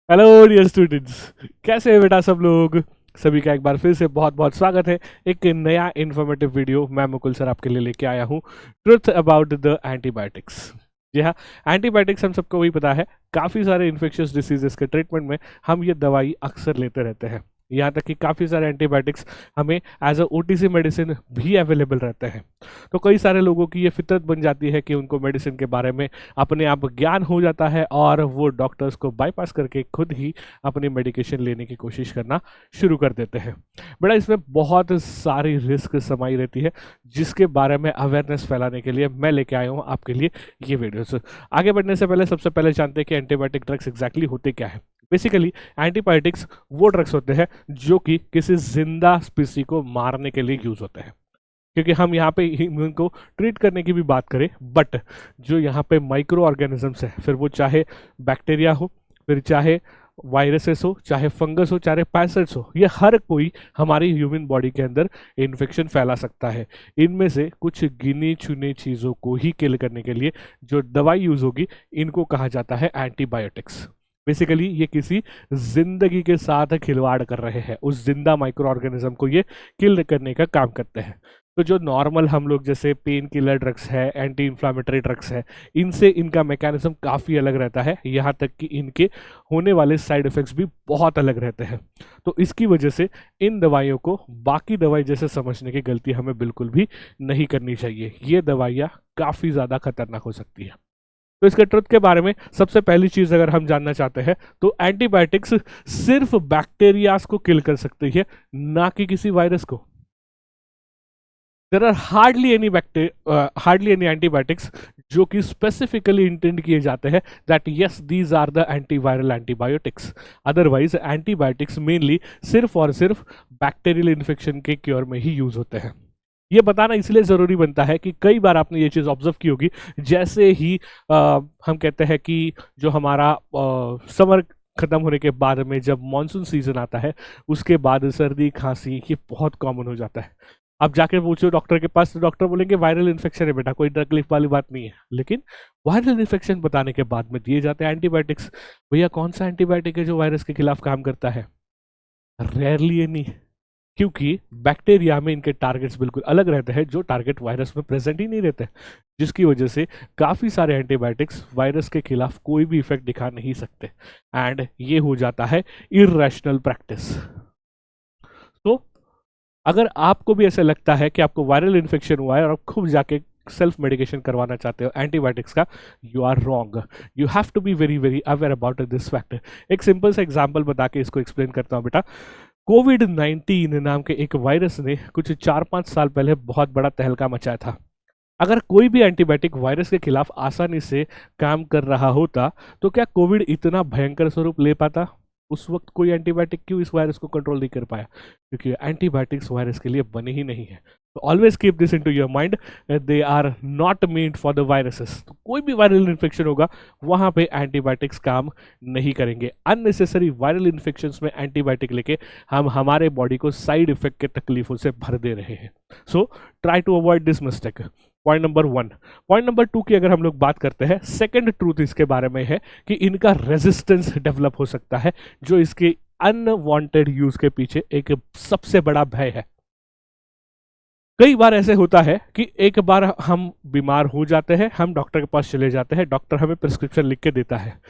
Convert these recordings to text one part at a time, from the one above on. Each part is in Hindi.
Hello dear students. कैसे हैं बेटा सब लोग। सभी का एक बार फिर से बहुत बहुत स्वागत है। एक नया इन्फॉर्मेटिव वीडियो मैं मुकुल सर आपके लिए लेके आया हूँ। Truth about the antibiotics. जी हाँ, एंटीबायोटिक्स हम सबको वही पता है। काफ़ी सारे इन्फेक्शियस डिसीजेस के ट्रीटमेंट में हम ये दवाई अक्सर लेते रहते हैं। यहाँ तक कि काफ़ी सारे एंटीबायोटिक्स हमें एज अ ओटीसी मेडिसिन भी अवेलेबल रहते हैं। तो कई सारे लोगों की ये फितरत बन जाती है कि उनको मेडिसिन के बारे में अपने आप ज्ञान हो जाता है और वो डॉक्टर्स को बाईपास करके खुद ही अपनी मेडिकेशन लेने की कोशिश करना शुरू कर देते हैं। बेटा इसमें बहुत सारी रिस्क समाई रहती है, जिसके बारे में अवेयरनेस फैलाने के लिए मैं लेके आया हूँ आपके लिए ये वीडियोस। आगे बढ़ने से पहले सबसे पहले जानते हैं कि एंटीबायोटिक ड्रग्स एग्जैक्टली होते क्या है। बेसिकली एंटीबायोटिक्स वो ड्रग्स होते हैं जो कि किसी जिंदा स्पीसी को मारने के लिए यूज होते हैं। क्योंकि हम यहाँ पे ह्यूमन को ट्रीट करने की भी बात करें, बट जो यहाँ पे माइक्रो ऑर्गेनिजम्स है, फिर वो चाहे बैक्टीरिया हो, फिर चाहे वायरसेस हो, चाहे फंगस हो, चाहे पैरासाइट्स हो, ये हर कोई हमारी ह्यूमन बॉडी के अंदर इन्फेक्शन फैला सकता है। इनमें से कुछ गिनी चुनी चीज़ों को ही किल करने के लिए जो दवाई यूज होगी, इनको कहा जाता है एंटीबायोटिक्स। बेसिकली ये किसी जिंदगी के साथ खिलवाड़ कर रहे हैं, उस जिंदा माइक्रो ऑर्गेनिज्म को ये किल करने का काम करते हैं। तो जो नॉर्मल हम लोग जैसे पेन किलर ड्रग्स है, एंटी इन्फ्लामेटरी ड्रग्स है, इनसे इनका मैकेनिज्म काफ़ी अलग रहता है। यहाँ तक कि इनके होने वाले साइड इफ़ेक्ट्स भी बहुत अलग रहते हैं। तो इसकी वजह से इन दवाइयों को बाकी दवाई जैसे समझने की गलती हमें बिल्कुल भी नहीं करनी चाहिए। ये दवाइयाँ काफ़ी ज़्यादा खतरनाक हो सकती है। तो इसके ट्रुथ के बारे में सबसे पहली चीज अगर हम जानना चाहते हैं तो एंटीबायोटिक्स सिर्फ बैक्टीरियाज को किल कर सकती है, ना कि किसी वायरस को। There are hardly any antibiotics जो कि स्पेसिफिकली इंटेंड किए जाते हैं that yes these are the antiviral antibiotics. Otherwise antibiotics mainly सिर्फ और सिर्फ बैक्टीरियल इन्फेक्शन के क्योर में ही यूज होते हैं। ये बताना इसलिए ज़रूरी बनता है कि कई बार आपने ये चीज़ ऑब्जर्व की होगी, जैसे ही हम कहते हैं कि जो हमारा समर खत्म होने के बाद में जब मानसून सीजन आता है, उसके बाद सर्दी खांसी ये बहुत कॉमन हो जाता है। आप जाके पूछो डॉक्टर के पास तो डॉक्टर बोलेंगे वायरल इन्फेक्शन है बेटा, कोई तकलीफ वाली बात नहीं है। लेकिन वायरल इन्फेक्शन बताने के बाद में दिए जाते हैं एंटीबायोटिक्स। भैया कौन सा एंटीबायोटिक है जो वायरस के खिलाफ काम करता है? Rarely any. क्योंकि बैक्टीरिया में इनके टारगेट्स बिल्कुल अलग रहते हैं जो टारगेट वायरस में प्रेजेंट ही नहीं रहते, जिसकी वजह से काफ़ी सारे एंटीबायोटिक्स वायरस के खिलाफ कोई भी इफेक्ट दिखा नहीं सकते। एंड ये हो जाता है इरेशनल प्रैक्टिस। तो अगर आपको भी ऐसा लगता है कि आपको वायरल इन्फेक्शन हुआ है और आप खूब जाके सेल्फ मेडिकेशन करवाना चाहते हो एंटीबायोटिक्स का, you are wrong. You have to be very very aware about this fact. एक सिंपल सा एग्जाम्पल बता के इसको एक्सप्लेन करता हूँ बेटा। कोविड-19 नाम के एक वायरस ने कुछ 4-5 साल पहले बहुत बड़ा तहलका मचाया था। अगर कोई भी एंटीबायोटिक वायरस के खिलाफ आसानी से काम कर रहा होता तो क्या कोविड इतना भयंकर स्वरूप ले पाता? उस वक्त कोई एंटीबायोटिक क्यों इस वायरस को कंट्रोल नहीं कर पाया? क्योंकि एंटीबायोटिक्स वायरस के लिए बने ही नहीं है। तो always keep this into your mind, they are not made for the viruses. तो कोई भी वायरल इन्फेक्शन होगा वहां पे एंटीबायोटिक्स काम नहीं करेंगे। अननेसेसरी वायरल इन्फेक्शंस में एंटीबायोटिक लेके हम हमारे बॉडी को साइड इफेक्ट के तकलीफों से भर दे रहे हैं। So try to avoid this mistake. Point number 1। Point number 2 की अगर हम लोग बात करते हैं, सेकंड ट्रूथ इसके बारे में है कि इनका रेजिस्टेंस डेवलप हो सकता है, जो इसके अनवांटेड यूज के पीछे एक सबसे बड़ा भय है। कई बार ऐसे होता है कि एक बार हम बीमार हो जाते हैं, हम डॉक्टर के पास चले जाते हैं, डॉक्टर हमें प्रिस्क्रिप्शन लिख के देता है।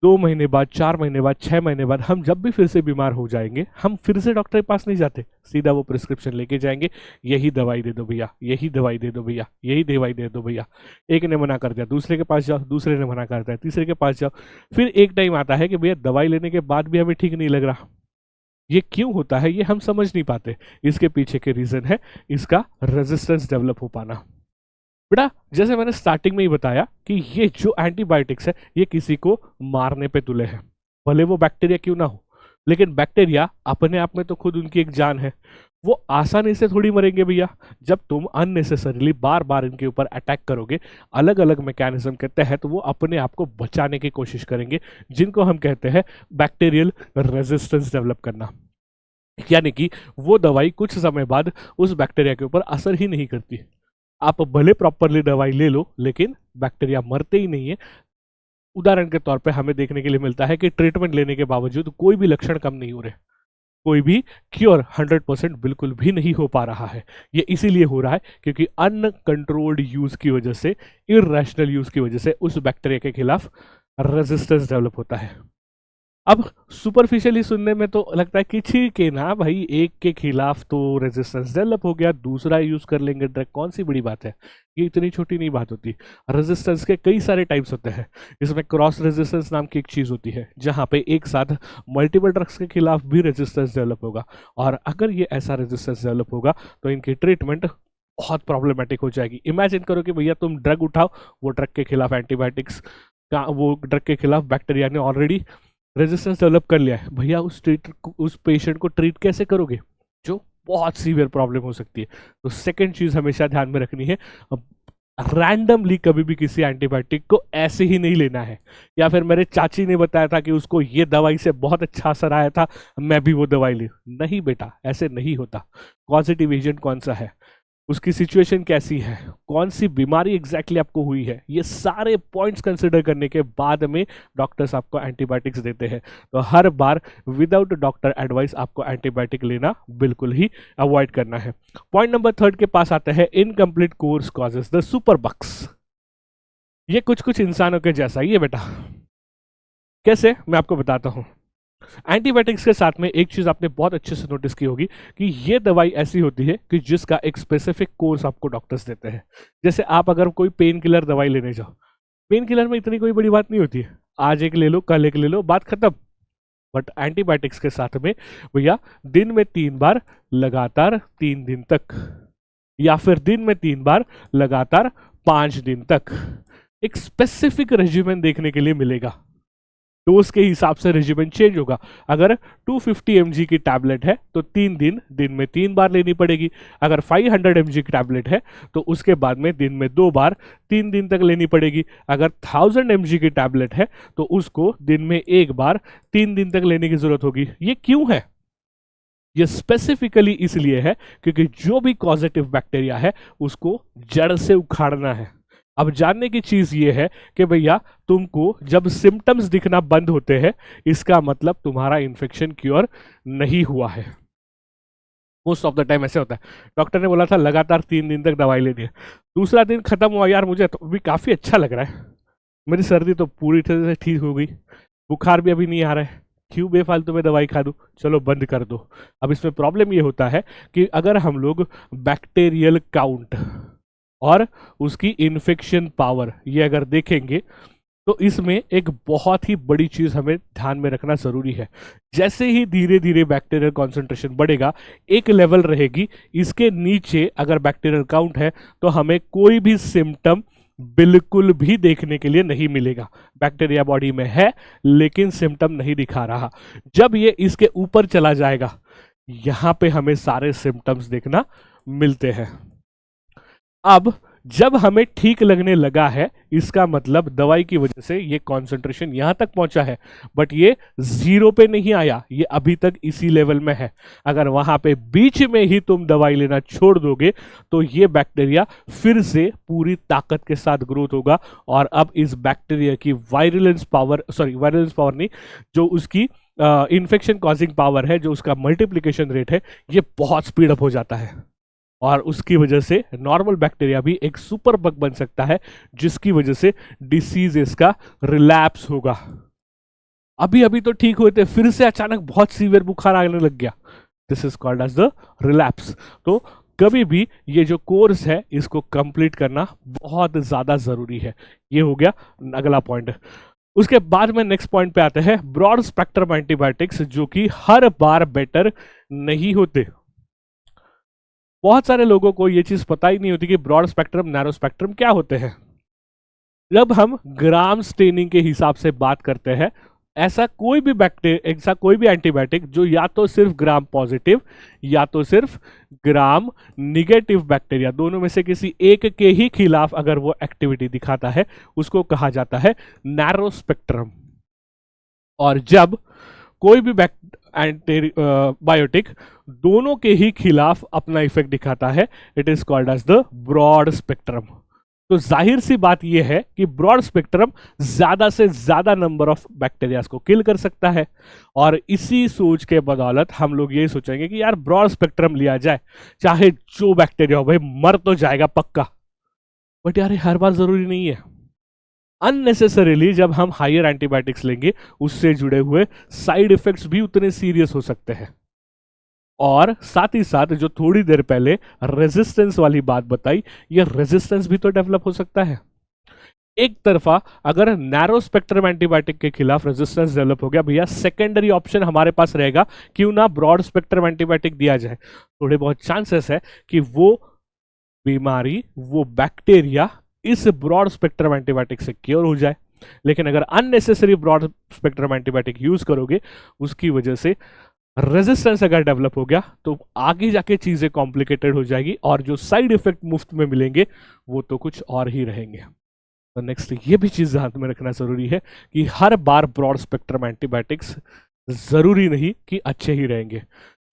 2 महीने बाद, 4 महीने बाद, 6 महीने बाद हम जब भी फिर से बीमार हो जाएंगे, हम फिर से डॉक्टर के पास नहीं जाते, सीधा वो प्रिस्क्रिप्शन लेके जाएंगे, यही दवाई दे दो भैया, यही दवाई दे दो भैया, यही दवाई दे दो भैया। एक ने मना कर दिया, दूसरे के पास जाओ, दूसरे ने मना कर दिया, तीसरे के पास जाओ। फिर एक टाइम आता है कि भैया दवाई लेने के बाद भी हमें ठीक नहीं लग रहा। ये क्यों होता है ये हम समझ नहीं पाते। इसके पीछे के रीजन है इसका रेजिस्टेंस डेवलप हो पाना। बेटा जैसे मैंने स्टार्टिंग में ही बताया कि ये जो एंटीबायोटिक्स है ये किसी को मारने पे तुले हैं, भले वो बैक्टीरिया क्यों ना हो। लेकिन बैक्टीरिया अपने आप में तो खुद उनकी एक जान है, वो आसानी से थोड़ी मरेंगे भैया। जब तुम अननेसेसरीली बार बार इनके ऊपर अटैक करोगे, अलग अलग मैकेनिज्म के तहत वो अपने आप को बचाने की कोशिश करेंगे, जिनको हम कहते हैं बैक्टीरियल रेजिस्टेंस डेवलप करना। यानी कि वो दवाई कुछ समय बाद उस बैक्टीरिया के ऊपर असर ही नहीं करती। आप भले प्रॉपरली दवाई ले लो, लेकिन बैक्टीरिया मरते ही नहीं है, उदाहरण के तौर पे हमें देखने के लिए मिलता है कि ट्रीटमेंट लेने के बावजूद कोई भी लक्षण कम नहीं हो रहे, कोई भी क्योर 100% बिल्कुल भी नहीं हो पा रहा है। ये इसीलिए हो रहा है क्योंकि अनकंट्रोल्ड यूज की वजह से, इरेशनल यूज की वजह से उस बैक्टीरिया के खिलाफ रेजिस्टेंस डेवलप होता है। अब सुपरफिशियली सुनने में तो लगता है कि ठीक है ना भाई, एक के खिलाफ तो रेजिस्टेंस डेवलप हो गया, दूसरा यूज कर लेंगे ड्रग, कौन सी बड़ी बात है, ये इतनी छोटी नहीं बात होती। रेजिस्टेंस के कई सारे टाइप्स होते हैं। इसमें क्रॉस रेजिस्टेंस नाम की एक चीज होती है जहां पे एक साथ मल्टीपल ड्रग्स के खिलाफ भी रेजिस्टेंस डेवलप होगा, और अगर ये ऐसा रेजिस्टेंस डेवलप होगा तो इनकी ट्रीटमेंट बहुत प्रॉब्लमेटिक हो जाएगी। इमेजिन करो कि भैया तुम ड्रग उठाओ, वो ड्रग के खिलाफ एंटीबायोटिक्स का, वो ड्रग के खिलाफ बैक्टीरिया ने ऑलरेडी रेजिस्टेंस डेवलप कर लिया है, भैया उस पेशेंट को ट्रीट कैसे करोगे, जो बहुत सीवियर प्रॉब्लम हो सकती है। तो सेकंड चीज हमेशा ध्यान में रखनी है, रैंडमली कभी भी किसी एंटीबायोटिक को ऐसे ही नहीं लेना है, या फिर मेरे चाची ने बताया था कि उसको ये दवाई से बहुत अच्छा असर आया था, मैं भी वो दवाई ली, नहीं बेटा, ऐसे नहीं होता। पॉजिटिव एजेंट कौन सा है, उसकी सिचुएशन कैसी है, कौन सी बीमारी एग्जैक्टली आपको हुई है, ये सारे पॉइंट्स कंसिडर करने के बाद में डॉक्टर्स आपको एंटीबायोटिक्स देते हैं। तो हर बार विदाउट डॉक्टर एडवाइस आपको एंटीबायोटिक लेना बिल्कुल ही अवॉइड करना है। पॉइंट नंबर 3 के पास आता है, incomplete course causes the super bugs. ये कुछ कुछ इंसानों के जैसा ही है बेटा। कैसे, मैं आपको बताता हूं। एंटीबायोटिक्स के साथ में एक चीज आपने बहुत अच्छे से नोटिस की होगी कि ये दवाई ऐसी होती है कि जिसका एक स्पेसिफिक कोर्स आपको डॉक्टर्स देते हैं। जैसे आप अगर कोई पेन किलर दवाई लेने जाओ, पेन किलर में इतनी कोई बड़ी बात नहीं होती है, आज एक ले लो, कल एक ले लो, बात खत्म। बट एंटीबायोटिक्स के साथ में भैया दिन में 3 बार लगातार 3 दिन तक, या फिर दिन में 3 बार लगातार 5 दिन तक एक स्पेसिफिक रेजिमेंट देखने के लिए मिलेगा। डोज के हिसाब से रेजिमेंट चेंज होगा। अगर 250 mg की टैबलेट है तो 3 दिन में 3 बार लेनी पड़ेगी। अगर 500 mg की टैबलेट है तो उसके बाद में दिन में 2 बार 3 दिन तक लेनी पड़ेगी। अगर 1000 mg की टैबलेट है तो उसको दिन में 1 बार 3 दिन तक लेने की जरूरत होगी। ये क्यों है? ये स्पेसिफिकली इसलिए है क्योंकि जो भी पॉजिटिव बैक्टीरिया है उसको जड़ से उखाड़ना है। अब जानने की चीज ये है कि भैया तुमको जब सिम्टम्स दिखना बंद होते हैं, इसका मतलब तुम्हारा इन्फेक्शन क्योर नहीं हुआ है। मोस्ट ऑफ द टाइम ऐसे होता है। डॉक्टर ने बोला था लगातार 3 दिन तक दवाई लेनी है, दूसरा दिन खत्म हुआ, यार मुझे तो अभी काफी अच्छा लग रहा है, मेरी सर्दी तो पूरी तरह से ठीक हो गई, बुखार भी अभी नहीं आ रहा है, क्यों बेफालतू में दवाई खा दूं, चलो बंद कर दो। अब इसमें प्रॉब्लम ये होता है कि अगर हम लोग बैक्टीरियल काउंट और उसकी इन्फेक्शन पावर ये अगर देखेंगे तो इसमें एक बहुत ही बड़ी चीज हमें ध्यान में रखना जरूरी है। जैसे ही धीरे धीरे बैक्टीरियल कॉन्सेंट्रेशन बढ़ेगा, एक लेवल रहेगी, इसके नीचे अगर बैक्टीरियल काउंट है तो हमें कोई भी सिम्टम बिल्कुल भी देखने के लिए नहीं मिलेगा। बैक्टीरिया बॉडी में है लेकिन सिम्टम नहीं दिखा रहा। जब ये इसके ऊपर चला जाएगा, यहां पे हमें सारे सिम्टम्स देखना मिलते हैं। अब जब हमें ठीक लगने लगा है, इसका मतलब दवाई की वजह से ये कॉन्सेंट्रेशन यहां तक पहुंचा है, बट ये 0 पे नहीं आया, ये अभी तक इसी लेवल में है। अगर वहां पे बीच में ही तुम दवाई लेना छोड़ दोगे तो ये बैक्टीरिया फिर से पूरी ताकत के साथ ग्रोथ होगा, और अब इस बैक्टीरिया की वायरुलेंस पावर नहीं, जो उसकी इन्फेक्शन कॉजिंग पावर है, जो उसका मल्टीप्लीकेशन रेट है, ये बहुत स्पीड अप हो जाता है, और उसकी वजह से नॉर्मल बैक्टीरिया भी एक सुपर बग बन सकता है, जिसकी वजह से डिसीज इसका रिलैप्स होगा। अभी अभी तो ठीक हुए थे, फिर से अचानक बहुत सीवियर बुखार आने लग गया, this is called as the relapse. तो कभी भी ये जो कोर्स है इसको कंप्लीट करना बहुत ज्यादा जरूरी है। ये हो गया अगला पॉइंट। उसके बाद में नेक्स्ट पॉइंट पे आते हैं ब्रॉड स्पेक्ट्रम एंटीबायोटिक्स, जो कि हर बार बेटर नहीं होते। बहुत सारे लोगों को ये चीज पता ही नहीं होती कि ब्रॉड स्पेक्ट्रम नैरो स्पेक्ट्रम क्या होते हैं। जब हम ग्राम स्टेनिंग के हिसाब से बात करते हैं, ऐसा कोई भी एंटीबायोटिक जो या तो सिर्फ ग्राम पॉजिटिव या तो सिर्फ ग्राम निगेटिव बैक्टीरिया, दोनों में से किसी एक के ही खिलाफ अगर वो एक्टिविटी दिखाता है, उसको कहा जाता है नैरो स्पेक्ट्रम। और जब कोई भी एंटीबायोटिक दोनों के ही खिलाफ अपना इफेक्ट दिखाता है, it is called as the broad spectrum. तो जाहिर सी बात यह है कि ब्रॉड स्पेक्ट्रम ज्यादा से ज्यादा नंबर ऑफ बैक्टीरिया को किल कर सकता है। और इसी सोच के बदौलत हम लोग यही सोचेंगे कि यार ब्रॉड स्पेक्ट्रम लिया जाए, चाहे जो बैक्टीरिया हो, भाई मर तो जाएगा पक्का, बट यार ये हर बार जरूरी नहीं है। अननेसेसरीली जब हम हायर एंटीबायोटिक्स लेंगे उससे जुड़े हुए साइड इफेक्ट्स भी उतने सीरियस हो सकते हैं। और साथ ही साथ जो थोड़ी देर पहले रेजिस्टेंस वाली बात बताई, ये रेजिस्टेंस भी तो डेवलप हो सकता है। एक तरफा अगर नैरो स्पेक्ट्रम एंटीबायोटिक के खिलाफ रेजिस्टेंस डेवलप हो गया, भैया सेकेंडरी ऑप्शन हमारे पास रहेगा, क्यों ना ब्रॉड स्पेक्ट्रम एंटीबायोटिक दिया जाए। थोड़े बहुत चांसेस है कि वो बीमारी, वो बैक्टीरिया इस ब्रॉड स्पेक्ट्रम एंटीबायोटिक से क्योर हो जाए। लेकिन अगर unnecessary broad spectrum antibiotic use करोगे, उसकी वजह से रेजिस्टेंस अगर डेवलप हो गया तो आगे जाके चीजें कॉम्प्लिकेटेड हो जाएगी, और जो साइड इफेक्ट मुफ्त में मिलेंगे वो तो कुछ और ही रहेंगे। तो नेक्स्ट ये भी चीज ध्यान में रखना जरूरी है कि हर बार ब्रॉड स्पेक्ट्रम एंटीबायोटिक्स जरूरी नहीं कि अच्छे ही रहेंगे।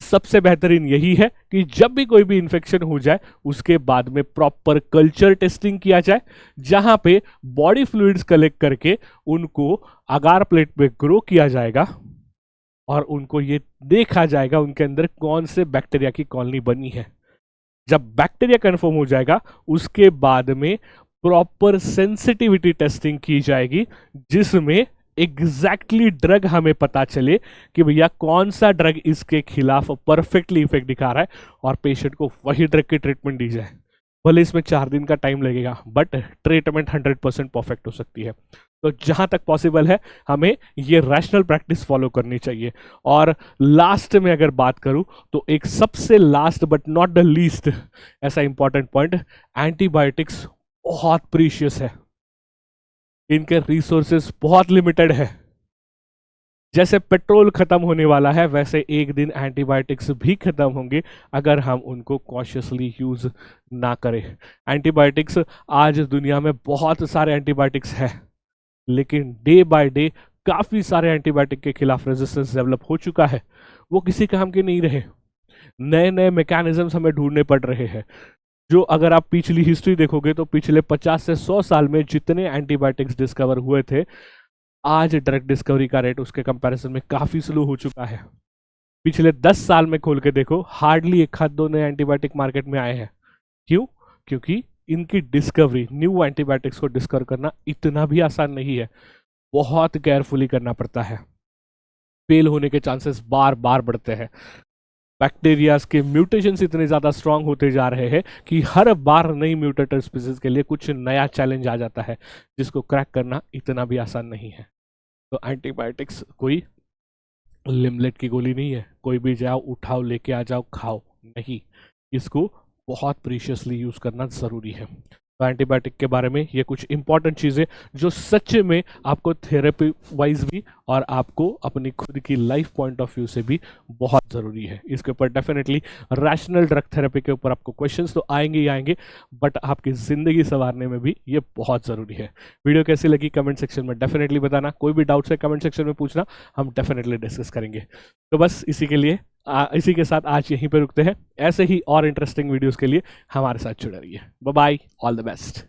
सबसे बेहतरीन यही है कि जब भी कोई भी इंफेक्शन हो जाए उसके बाद में प्रॉपर कल्चर टेस्टिंग किया जाए, जहां पे बॉडी फ्लूइड्स कलेक्ट करके उनको अगार प्लेट पे ग्रो किया जाएगा और उनको ये देखा जाएगा उनके अंदर कौन से बैक्टीरिया की कॉलोनी बनी है। जब बैक्टीरिया कंफर्म हो जाएगा उसके बाद में प्रॉपर सेंसिटिविटी टेस्टिंग की जाएगी, जिसमें एग्जैक्टली ड्रग हमें पता चले कि भैया कौन सा ड्रग इसके खिलाफ परफेक्टली इफेक्ट दिखा रहा है, और पेशेंट को वही ड्रग की ट्रीटमेंट दी जाए। भले इसमें 4 दिन का टाइम लगेगा, बट ट्रीटमेंट 100% परफेक्ट हो सकती है। तो जहां तक पॉसिबल है हमें ये रैशनल प्रैक्टिस फॉलो करनी चाहिए। और लास्ट में अगर बात करूं तो एक सबसे last but not the least ऐसा इंपॉर्टेंट पॉइंट, एंटीबायोटिक्स बहुत प्रीशियस है, इनके रिसोर्सेस बहुत लिमिटेड है। जैसे पेट्रोल खत्म होने वाला है, वैसे एक दिन एंटीबायोटिक्स भी खत्म होंगे अगर हम उनको कॉशियसली यूज ना करें। एंटीबायोटिक्स आज दुनिया में बहुत सारे एंटीबायोटिक्स हैं, लेकिन डे बाय डे काफी सारे एंटीबायोटिक के खिलाफ रेजिस्टेंस डेवलप हो चुका है, वो किसी काम के नहीं रहे। नए नए मैकेनिज्म्स हमें ढूंढने पड़ रहे हैं। जो अगर आप पिछली हिस्ट्री देखोगे तो पिछले 50 से 100 साल में जितने एंटीबायोटिक्स डिस्कवर हुए थे, आज ड्रग डिस्कवरी का रेट उसके कंपैरिजन में काफी स्लो हो चुका है। पिछले 10 साल में खोल के देखो, हार्डली एक हाथ दो नए एंटीबायोटिक मार्केट में आए हैं। क्यों? क्योंकि इनकी डिस्कवरी, न्यू एंटीबायोटिक्स को डिस्कवर करना इतना भी आसान नहीं है, बहुत केयरफुली करना पड़ता है। फेल होने के चांसेस बार बार बढ़ते हैं। बैक्टीरियाज के म्यूटेशंस इतने ज़्यादा स्ट्रांग होते जा रहे हैं कि हर बार नई म्यूटेटेड स्पीसीज के लिए कुछ नया चैलेंज आ जाता है, जिसको क्रैक करना इतना भी आसान नहीं है। तो एंटीबायोटिक्स कोई लिमलेट की गोली नहीं है, कोई भी जाओ उठाओ लेके आ जाओ खाओ, नहीं, इसको बहुत प्रीशियसली यूज़ करना ज़रूरी है। तो एंटीबायोटिक के बारे में ये कुछ इंपॉर्टेंट चीज़ें जो सच में आपको थेरेपी वाइज भी और आपको अपनी खुद की लाइफ पॉइंट ऑफ व्यू से भी बहुत ज़रूरी है। इसके ऊपर डेफिनेटली रैशनल ड्रग थेरेपी के ऊपर आपको क्वेश्चंस तो आएंगे ही आएंगे, बट आपकी ज़िंदगी संवारने में भी ये बहुत ज़रूरी है। वीडियो कैसी लगी कमेंट सेक्शन में डेफिनेटली बताना, कोई भी डाउट्स है कमेंट सेक्शन में पूछना, हम डेफिनेटली डिस्कस करेंगे। तो बस इसी के साथ आज यहीं पे रुकते हैं। ऐसे ही और इंटरेस्टिंग वीडियोस के लिए हमारे साथ जुड़े रहिए। Bye bye, all the best.